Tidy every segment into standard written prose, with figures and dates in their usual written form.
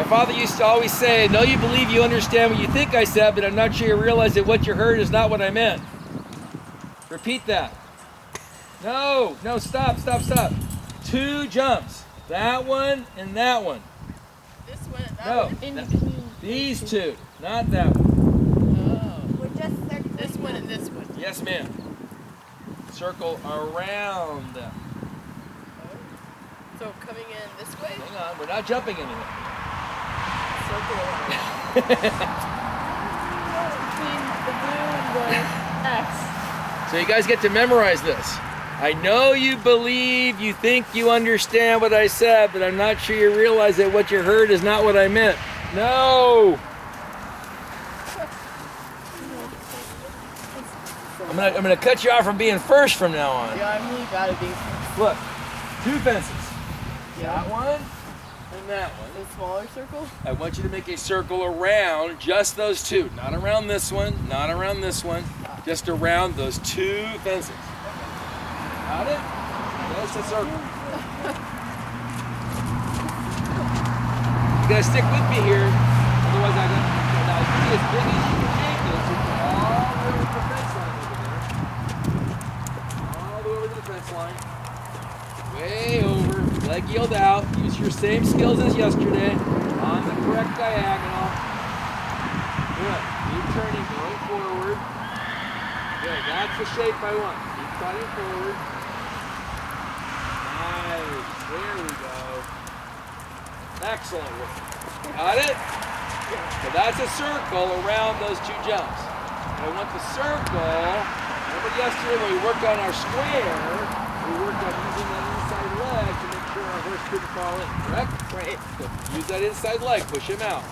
father used to always say, "I know you believe you understand what you think I said, but I'm not sure you realize that what you heard is not what I meant." Repeat that. No, stop. 2 jumps. That one and that one. This one and that No, one? In between. these 2, not that one. Oh. We're just circling. This one and this one. Yes, ma'am. Circle around them. So coming in this way? Hang on, we're not jumping anything. Circle around. Between the blue and the X. So you guys get to memorize this. I know you believe, you think you understand what I said, but I'm not sure you realize that what you heard is not what I meant. No! I'm gonna cut you off from being first from now on. Yeah, I'm really bad at being first. Look, 2 fences. Yeah. That one and that one. A smaller circle? I want you to make a circle around just those 2. Not around this one, not around this one. Just around those 2 fences. Got it? That's a circle. You gotta stick with me here, otherwise I got now you be as big as you can make it. So you're all the way over the fence line over there. All the way over to the fence line. Way over. Leg yield out. Use your same skills as yesterday. On the correct diagonal. Good. Keep turning, going forward. Good. That's the shape I want. Keep cutting forward. Nice. There we go. Excellent work. Got it? So that's a circle around those 2 jumps. And I want the circle. Remember yesterday when we worked on our square, we worked on using that inside leg to make sure our horse couldn't fall in, correct? Right. So use that inside leg, push him out.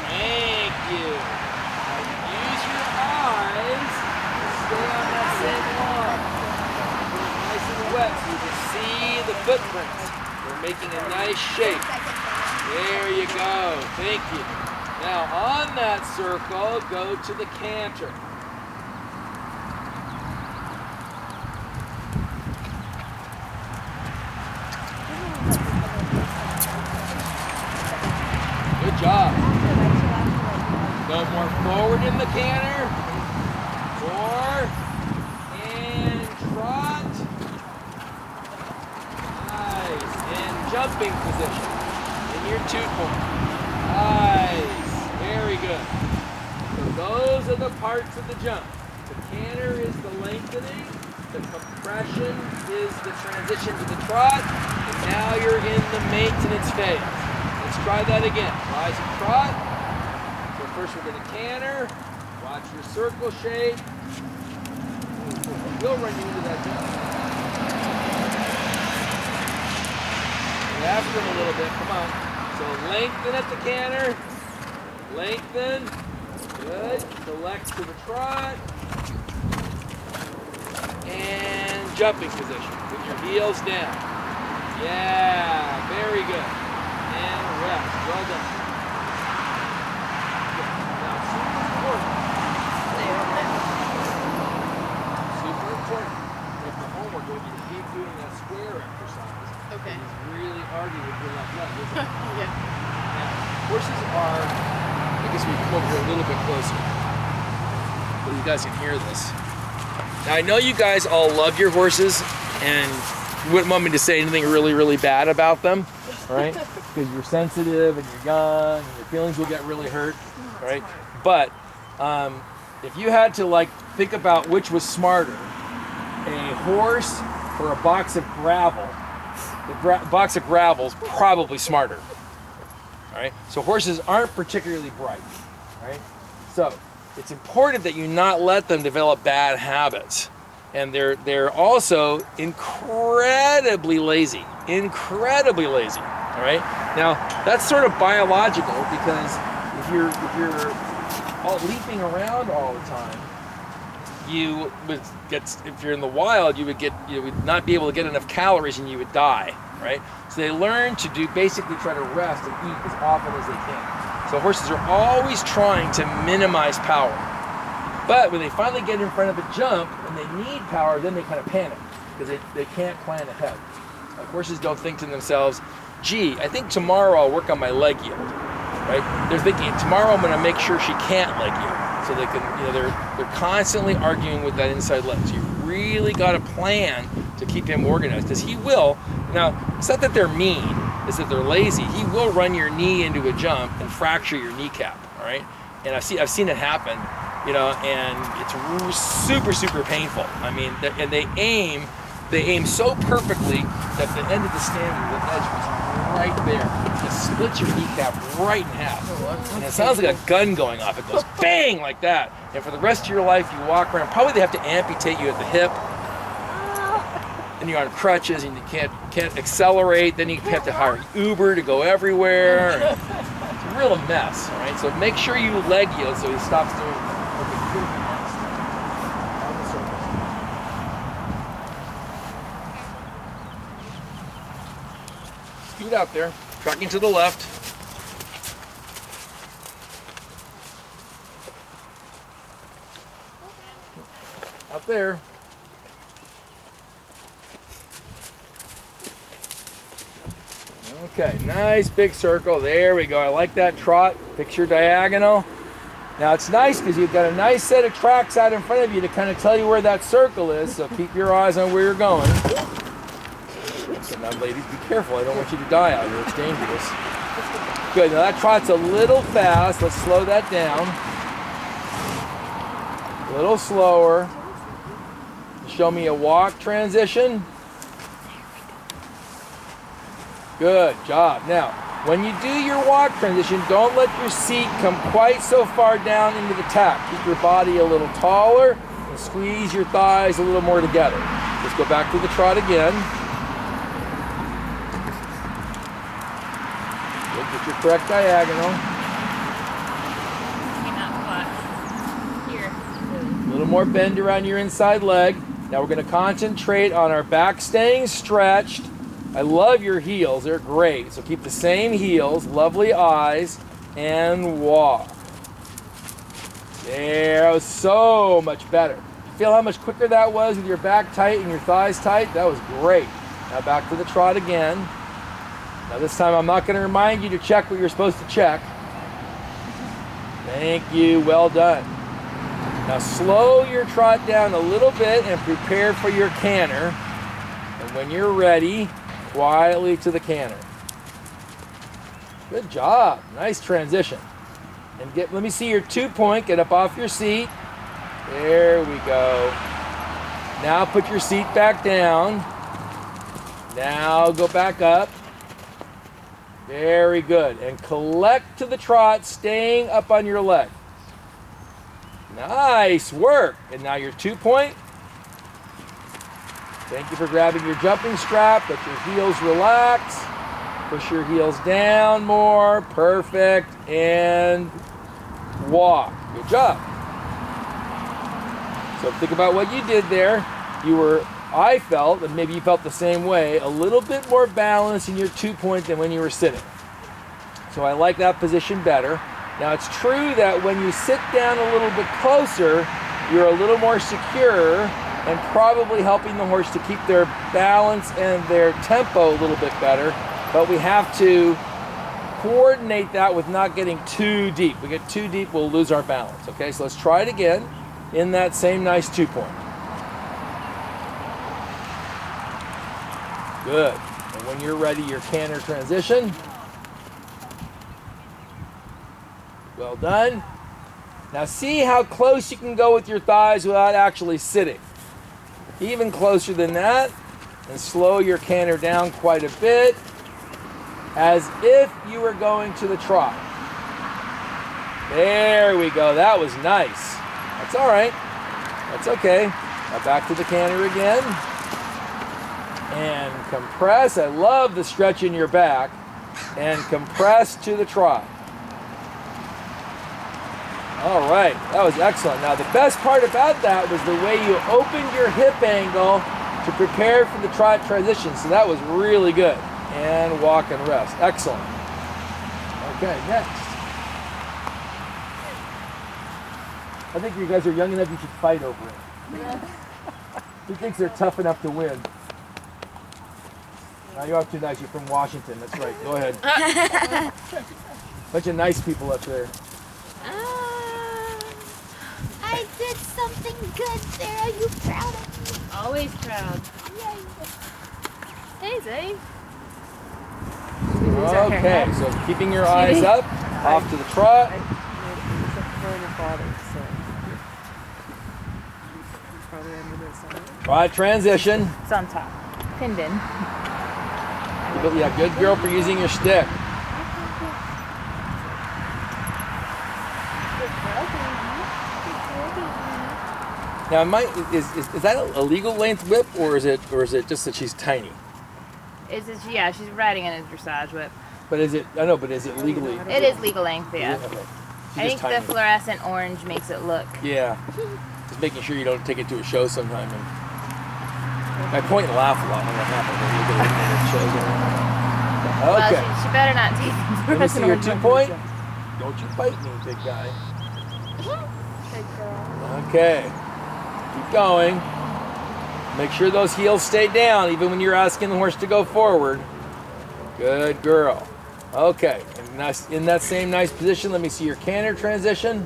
Thank you. Now use your eyes to stay on that same line. Put it nice and wet so you can see the footprints. We're making a nice shape. There you go. Thank you. Now on that circle, go to the canter. Good job. Go more forward in the canter. More. And trot. Nice. And jumping position. In your 2 point. Nice. Very good. So those are the parts of the jump. The canter is the lengthening. The compression is the transition to the trot. And now you're in the maintenance phase. Let's try that again. Rise and trot. So first we're going to canter. Watch your circle shape. We'll run you into that jump. After him a little bit. Come on. So lengthen at the canter. Lengthen. Good. Select to the trot. And jumping position with your heels down. Yeah, very good. And rest. Well done. Good. Now, super important. Super important. With the homework, we need to keep doing that square exercise. Okay. It's really hardy with your left leg, isn't it? Yeah. Now, horses are, I guess we can come over here a little bit closer so you guys can hear this. Now, I know you guys all love your horses and you wouldn't want me to say anything really, really bad about them, right? Because you're sensitive and you're young and your feelings will get really hurt, right? But if you had to think about which was smarter, a horse or a box of gravel, the box of gravel is probably smarter. All right. So horses aren't particularly bright. Right. So it's important that you not let them develop bad habits, and they're also incredibly lazy. Incredibly lazy. All right. Now that's sort of biological because if you're all leaping around all the time, you would get, if you're in the wild, you would not be able to get enough calories and you would die, right? So they learn to basically try to rest and eat as often as they can. So horses are always trying to minimize power. But when they finally get in front of a jump and they need power, then they kind of panic because they can't plan ahead. Like horses don't think to themselves, gee, I think tomorrow I'll work on my leg yield, right? They're thinking, tomorrow I'm gonna make sure she can't leg yield. So they can, they're constantly arguing with that inside leg. So you really gotta plan to keep him organized, because he will. Now, it's not that they're mean, it's that they're lazy. He will run your knee into a jump and fracture your kneecap, all right? And I've seen it happen, and it's super, super painful. I mean, and they aim so perfectly that the end of the stand, the edge was right there. It splits your kneecap right in half. And it sounds like a gun going off. It goes bang like that. And for the rest of your life, you walk around. Probably they have to amputate you at the hip. And you're on crutches and you can't accelerate. Then you have to hire Uber to go everywhere. It's a real mess, all right? So make sure you leg yield so he stops doing that. Scoot out there, tracking to the left. Out there. Okay, nice big circle. There we go. I like that trot. Picture diagonal. Now it's nice because you've got a nice set of tracks out in front of you to kind of tell you where that circle is, so keep your eyes on where you're going. So now ladies, be careful. I don't want you to die out here. It's dangerous. Good. Now that trot's a little fast. Let's slow that down. A little slower. Show me a walk transition. Good job. Now, when you do your walk transition, don't let your seat come quite so far down into the tack. Keep your body a little taller and squeeze your thighs a little more together. Let's go back to the trot again. Good. Get your correct diagonal. Here. A little more bend around your inside leg. Now we're going to concentrate on our back staying stretched. I love your heels, they're great. So keep the same heels, lovely eyes, and walk. There, that was so much better. Feel how much quicker that was with your back tight and your thighs tight? That was great. Now back to the trot again. Now this time I'm not going to remind you to check what you're supposed to check. Thank you, well done. Now slow your trot down a little bit and prepare for your canter. And when you're ready, quietly to the canter. Good job. Nice transition. And let me see your 2-point. Get up off your seat. There we go. Now put your seat back down. Now go back up. Very good. And collect to the trot, staying up on your leg. Nice work. And now your 2-point. Thank you for grabbing your jumping strap. Let your heels relax. Push your heels down more. Perfect. And walk. Good job. So think about what you did there. You were, I felt, and maybe you felt the same way, a little bit more balanced in your 2-point than when you were sitting. So I like that position better. Now it's true that when you sit down a little bit closer, you're a little more secure and probably helping the horse to keep their balance and their tempo a little bit better. But we have to coordinate that with not getting too deep. We get too deep, we'll lose our balance. Okay, so let's try it again in that same nice 2-point. Good. And when you're ready, your canter transition. Well done. Now see how close you can go with your thighs without actually sitting. Even closer than that, and slow your canter down quite a bit, as if you were going to the trot. There we go, that was nice. That's all right, that's okay. Now back to the canter again, and compress. I love the stretch in your back, and compress to the trot. All right, that was excellent. Now the best part about that was the way you opened your hip angle to prepare for the trot transition. So that was really good. And walk and rest. Excellent. Okay, next. I think you guys are young enough you should fight over it. Who thinks they're tough enough to win? No, you're up too nice. You're from Washington. That's right. Go ahead. Bunch of nice people up there. I did something good there. Are you proud of me? Always proud. Yay. Hey, Zoey. Okay, so keeping your eyes up, off to the trot. Trot transition. It's on top. Pinned in. Yeah, good girl for using your stick. Now, is that a legal length whip, or is it just that she's tiny? Yeah, she's riding in a dressage whip. But is it? I know, but is it legally? It is legal length, yeah. Okay. She's I just think the tiny. fluorescent orange makes it look. Yeah. Just making sure you don't take it to a show sometime. And I point and laugh a lot when that happens. When you get it at shows. Okay. Well, she better not take the Let me fluorescent see your orange. 2 point. Don't you bite me, big guy. Okay. Keep going. Make sure those heels stay down even when you're asking the horse to go forward. Good girl. Okay. And in that same nice position, let me see your canter transition.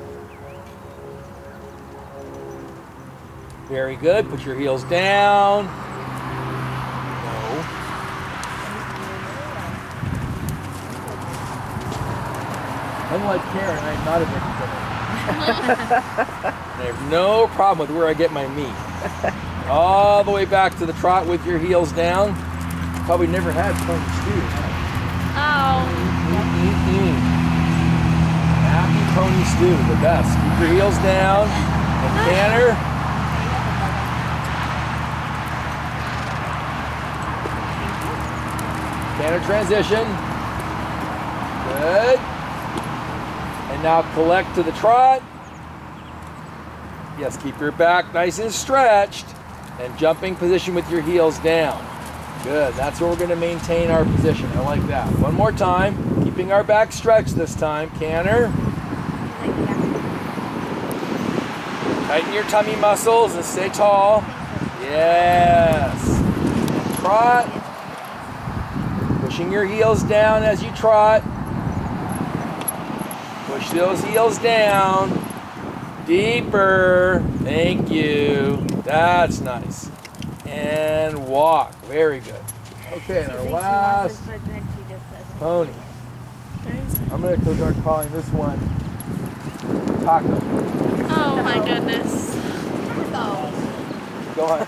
Very good. Put your heels down. No. Unlike Karen, I am not a vegetarian. I have no problem with where I get my meat. All the way back to the trot with your heels down. Probably never had pony stew. Oh. Happy pony stew, the best. Keep your heels down and canter. Canter transition. Good. And now collect to the trot. Yes, keep your back nice and stretched. And jumping position with your heels down. Good, that's where we're going to maintain our position. I like that. One more time, keeping our back stretched this time. Canter. Tighten your tummy muscles and stay tall. Yes. Trot. Pushing your heels down as you trot. Push those heels down. Deeper. Thank you. That's nice. And walk. Very good. Okay, and our last pony. I'm going to start calling this one Taco. Oh my goodness. Go on.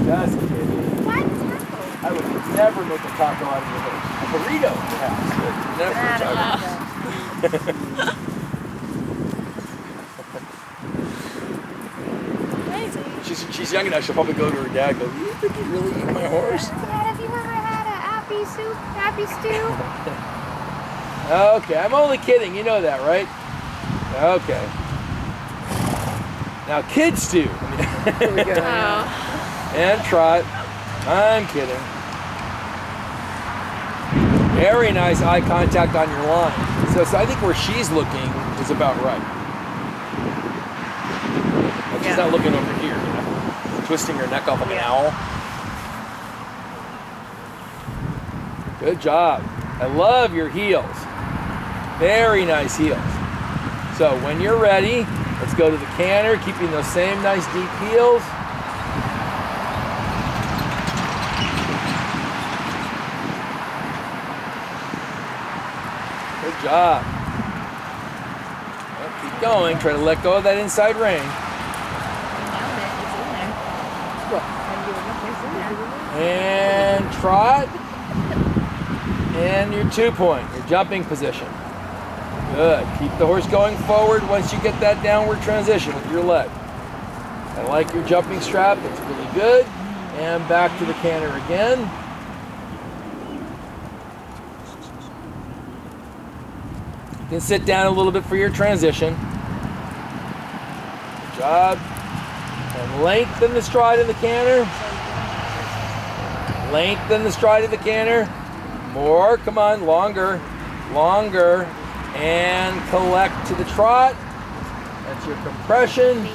Just kidding. What taco? I would never make a taco out of your horse. A burrito, perhaps. Never a taco. She's young enough, she'll probably go to her dad and go, you think you really eat my horse? Dad, have you ever had a happy soup, happy stew? Okay, I'm only kidding. You know that, right? Okay. Now, kids stew. Here we go. Oh. And trot. I'm kidding. Very nice eye contact on your line. So I think where she's looking is about right. Like she's not looking over here, you know? Twisting her neck off like an owl. Good job. I love your heels. Very nice heels. So when you're ready, let's go to the canter, keeping those same nice deep heels. Good job. Well, keep going. Try to let go of that inside rein. And trot. And your 2 point, your jumping position. Good. Keep the horse going forward once you get that downward transition with your leg. I like your jumping strap. It's really good. And back to the canter again. You can sit down a little bit for your transition. Good job. And lengthen the stride of the canter. Lengthen the stride of the canter. More. Come on. Longer. Longer. And collect to the trot. That's your compression.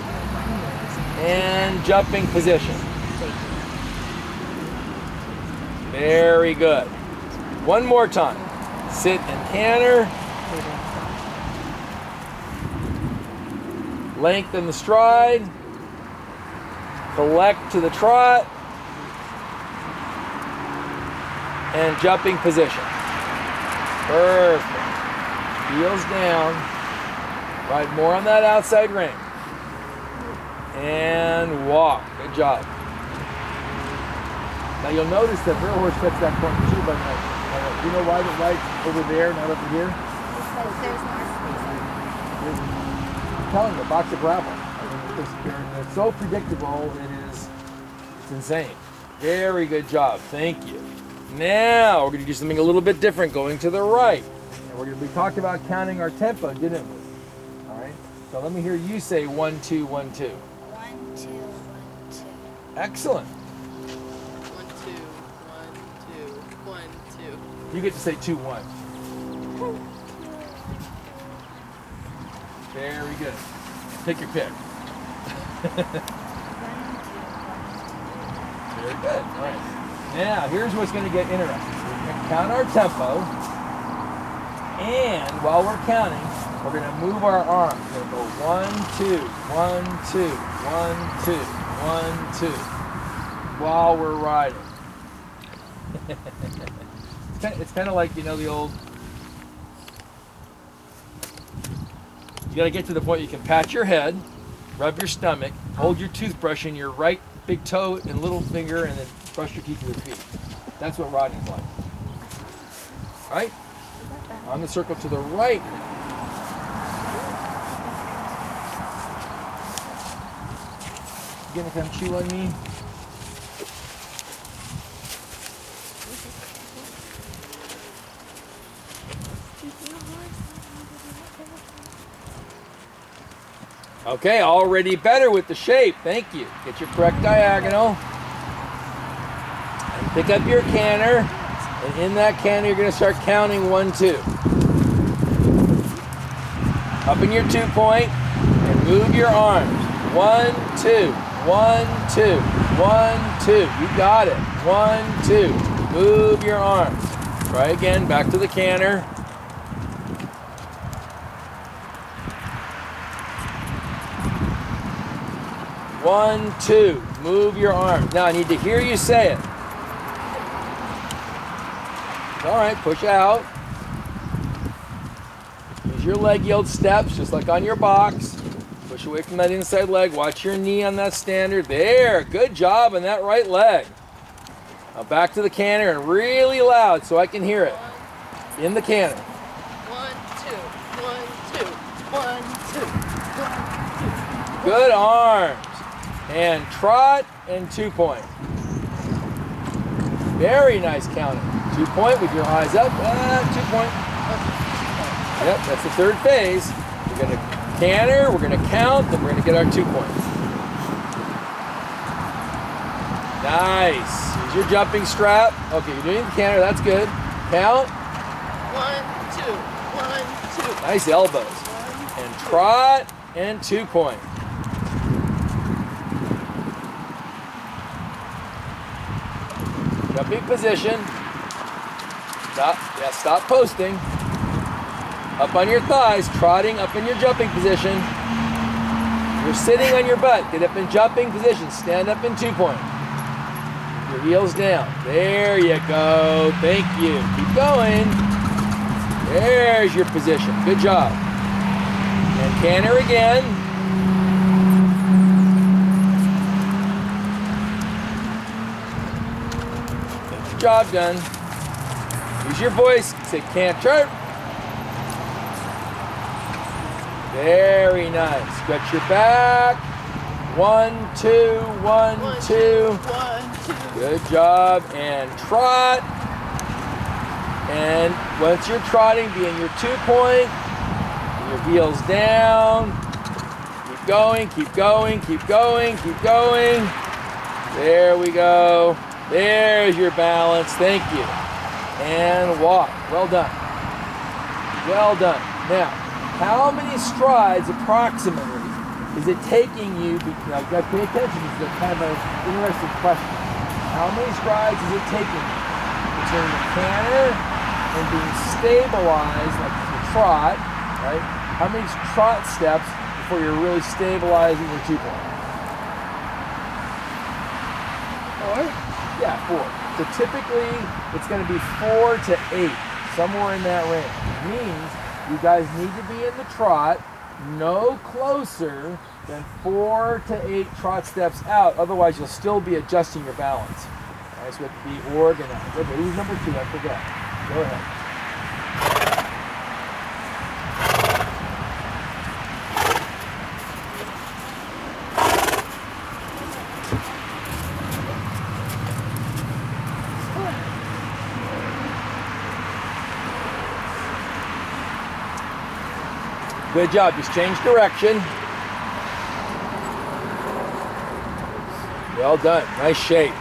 And jumping position. Very good. One more time. Sit and canter. Lengthen the stride. Collect to the trot. And jumping position. Perfect. Heels down. Ride more on that outside rein. And walk. Good job. Now you'll notice that her horse cuts that corner too, but do you know why the ride's over there, not over here? Because there's more space. I'm telling you, a box of gravel. It's so predictable, it's insane. Very good job, thank you. Now we're going to do something a little bit different, going to the right. And we're going to be talking about counting our tempo, didn't we? All right, so let me hear you say 1, 2, 1, 2. 1, 2, 1, 2. Excellent. 1, 2, 1, 2, 1, 2. You get to say 2, 1. Very good. Pick your pick. Very good. All right. Now, here's what's going to get interesting. We're going to count our tempo, and while we're counting, we're going to move our arms. We're going to go 1, 2, 1, 2, 1, 2, 1, 2, while we're riding. It's kind of like, you know, the old. You got to get to the point you can pat your head, rub your stomach, hold your toothbrush in your right big toe and little finger, and then brush your teeth with your feet. That's what riding's like. All right? On the circle to the right. You gonna come chew on me? Okay, already better with the shape. Thank you. Get your correct diagonal. And pick up your canter. And in that canter, you're going to start counting 1, 2. Up in your 2 point. And move your arms. 1, 2. 1, 2. 1, 2. You got it. 1, 2. Move your arms. Try again. Back to the canter. 1, 2. Move your arms. Now I need to hear you say it. All right, push out. Use your leg yield steps, just like on your box. Push away from that inside leg. Watch your knee on that standard. There, good job on that right leg. Now back to the canter and really loud so I can hear it. In the canter. 1, 2, 1, 2, 1, 2, 1, 2. Good arms. And trot and 2 point. Very nice counting. 2 point with your eyes up. 2 point. Yep, that's the third phase. We're going to canter, we're going to count, then we're going to get our 2 points. Nice. Use your jumping strap. Okay, you're doing the canter. That's good. Count. 1, 2, 1, 2. Nice elbows. And trot and 2 point. Jumping position. Stop posting. Up on your thighs, trotting up in your jumping position. You're sitting on your butt. Get up in jumping position. Stand up in 2 point. Your heels down. There you go. Thank you. Keep going. There's your position. Good job. And canter again. Job done. Use your voice. Say canter. Very nice. Stretch your back. 1, 2, 1, 2. 1, 2. Good job. And trot. And once you're trotting, be in your 2 point. Your heels down. Keep going, keep going, keep going, keep going. There we go. There's your balance. Thank you. And walk. Well done. Well done. Now, how many strides approximately is it taking you? Now, you got to pay attention. It's a kind of an interesting question. How many strides is it taking you getting the canter and being stabilized like you trot, right? How many trot steps before you're really stabilizing your 2 point? 4? Yeah, 4. So typically it's going to be 4 to 8, somewhere in that range. It means you guys need to be in the trot no closer than 4 to 8 trot steps out. Otherwise, you'll still be adjusting your balance. All right, so we have to be organized. Okay, who's number 2? I forgot. Go ahead. Good job, just change direction. Well done, nice shape.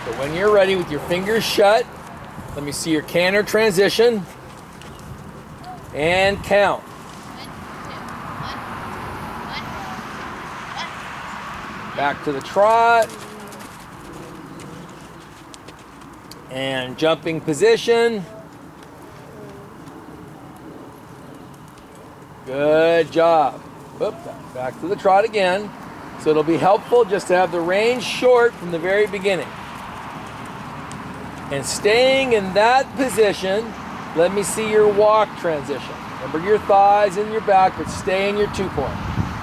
So when you're ready with your fingers shut, let me see your canter transition. And count. Back to the trot. And jumping position. Good job. Oop, back to the trot again. So it'll be helpful just to have the range short from the very beginning. And staying in that position, let me see your walk transition. Remember your thighs and your back, but stay in your 2 point.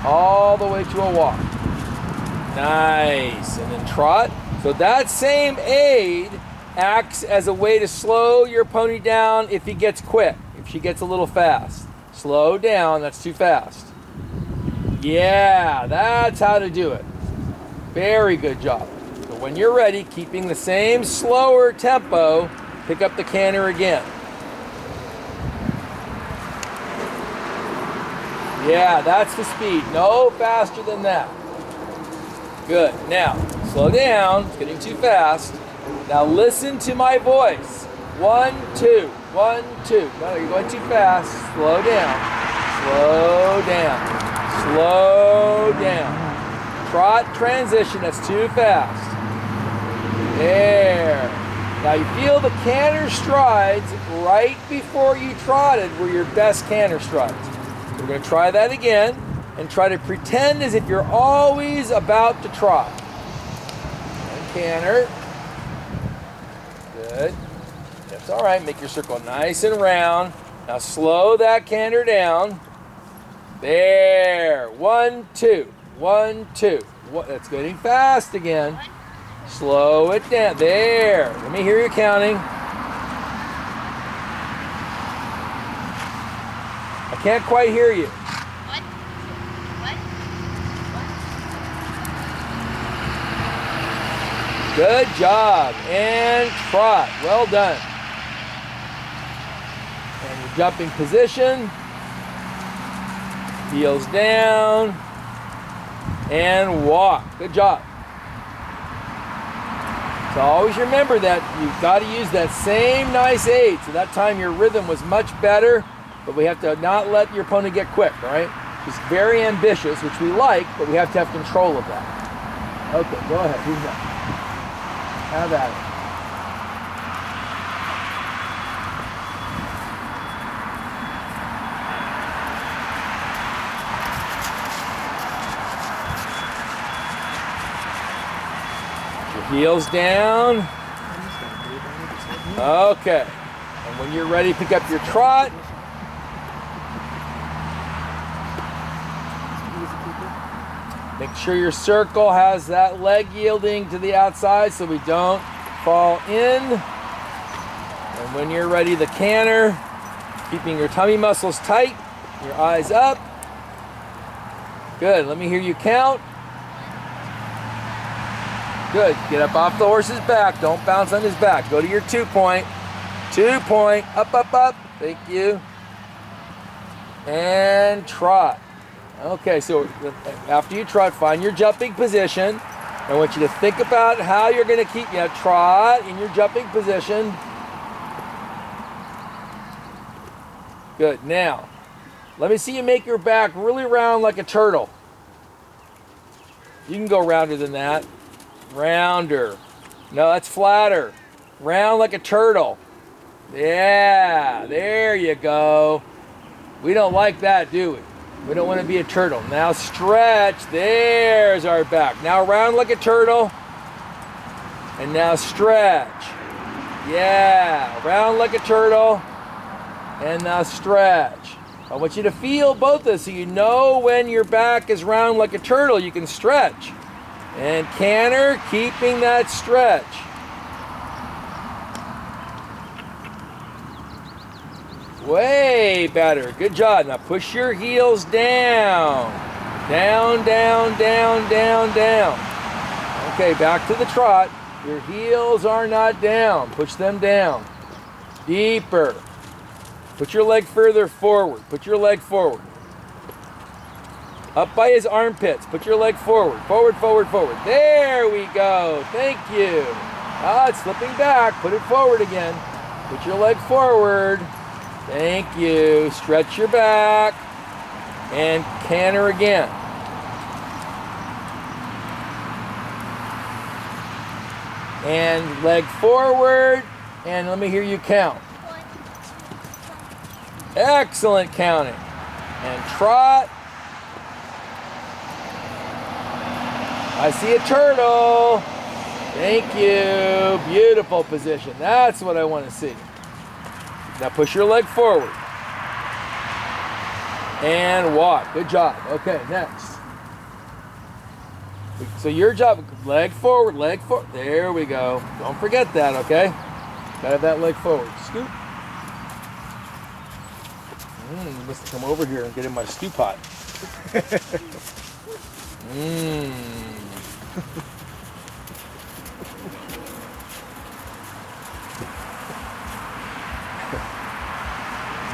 All the way to a walk. Nice. And then trot. So that same aid acts as a way to slow your pony down if he gets quick, if she gets a little fast. Slow down, that's too fast. Yeah, that's how to do it. Very good job. So when you're ready, keeping the same slower tempo, pick up the canter again. Yeah, that's the speed. No faster than that. Good. Now, slow down. It's getting too fast. Now listen to my voice. 1, 2, 1, 2. No, you're going too fast. Slow down. Slow down. Slow down. Trot transition. That's too fast. There. Now you feel the canter strides right before you trotted were your best canter strides. We're going to try that again and try to pretend as if you're always about to trot. And canter. Good. That's all right. Make your circle nice and round. Now slow that canter down. There. 1, 2. 1, 2. That's getting fast again. Slow it down. There. Let me hear you counting. I can't quite hear you. Good job. And trot. Well done. And your jumping position. Heels down. And walk. Good job. So always remember that you've got to use that same nice aid. So that time your rhythm was much better, but we have to not let your pony get quick, all right? She's very ambitious, which we like, but we have to have control of that. Okay, go ahead. Who's next? Have at it. Heels down. Okay. And when you're ready, pick up your trot. Make sure your circle has that leg yielding to the outside so we don't fall in. And when you're ready, the canter. Keeping your tummy muscles tight. Your eyes up. Good. Let me hear you count. Good. Get up off the horse's back. Don't bounce on his back. Go to your 2 point. 2 point. Up, up, up. Thank you. And trot. Okay, so after you trot, find your jumping position. I want you to think about how you're going to keep trot in your jumping position. Good. Now, let me see you make your back really round like a turtle. You can go rounder than that. Rounder. No, that's flatter. Round like a turtle. Yeah, there you go. We don't like that, do we? We don't want to be a turtle. Now stretch. There's our back. Now round like a turtle. And now stretch. Yeah, round like a turtle. And now stretch. I want you to feel both of this so you know when your back is round like a turtle, you can stretch. And canter, keeping that stretch. Way better. Good job. Now push your heels down. Down, down, down, down, down. Okay, back to the trot. Your heels are not down. Push them down. Deeper. Put your leg further forward. Put your leg forward. Up by his armpits. Put your leg forward. Forward, forward, forward. There we go. Thank you. Ah, it's slipping back. Put it forward again. Put your leg forward. Thank you. Stretch your back. And canter again. And leg forward. And let me hear you count. Excellent counting. And trot. I see a turtle. Thank you. Beautiful position. That's what I want to see. Now push your leg forward. And walk. Good job. Okay, next. So your job, leg forward, leg forward. There we go. Don't forget that, okay? Gotta have that leg forward. Scoop. You must come over here and get in my stew pot.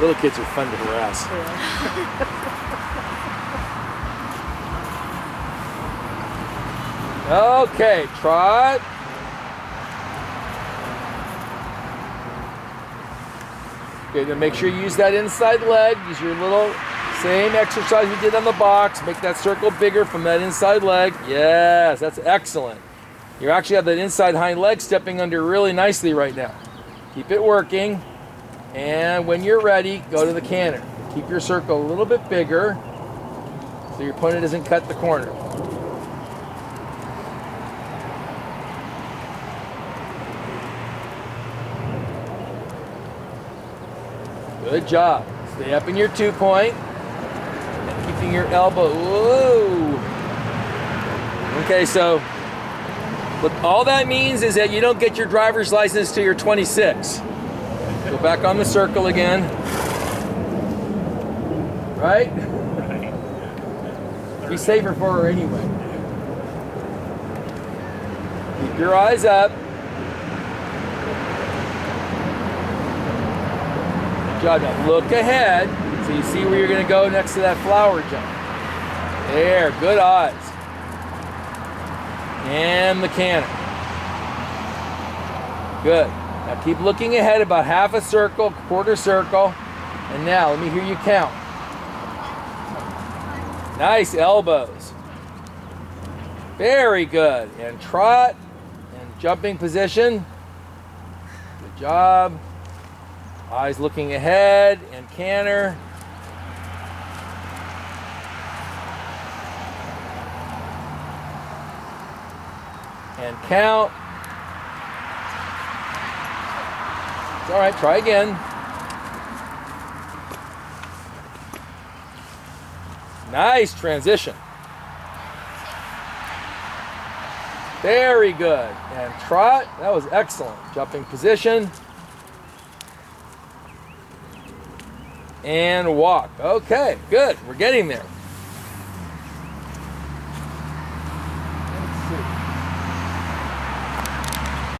Little kids are fun to harass. Okay, trot. Okay, then make sure you use that inside leg. Use your little same exercise we did on the box. Make that circle bigger from that inside leg. Yes, that's excellent. You actually have that inside hind leg stepping under really nicely right now. Keep it working. And when you're ready, go to the canter. Keep your circle a little bit bigger so your opponent doesn't cut the corner. Good job. Stay up in your 2-point. And keeping your elbow. Whoa. Okay, so what all that means is that you don't get your driver's license till you're 26. Go back on the circle again. Right? Be safer for her anyway. Keep your eyes up. Good job. Now look ahead so you see where you're going to go next to that flower jump. There, good eyes. And the canter. Good. Now keep looking ahead about half a circle, quarter circle. And now let me hear you count. Nice elbows. Very good. And trot and jumping position. Good job. Eyes looking ahead and canter. And count. It's all right, try again. Nice transition. Very good. And trot, that was excellent. Jumping position. And walk. Okay, good. We're getting there.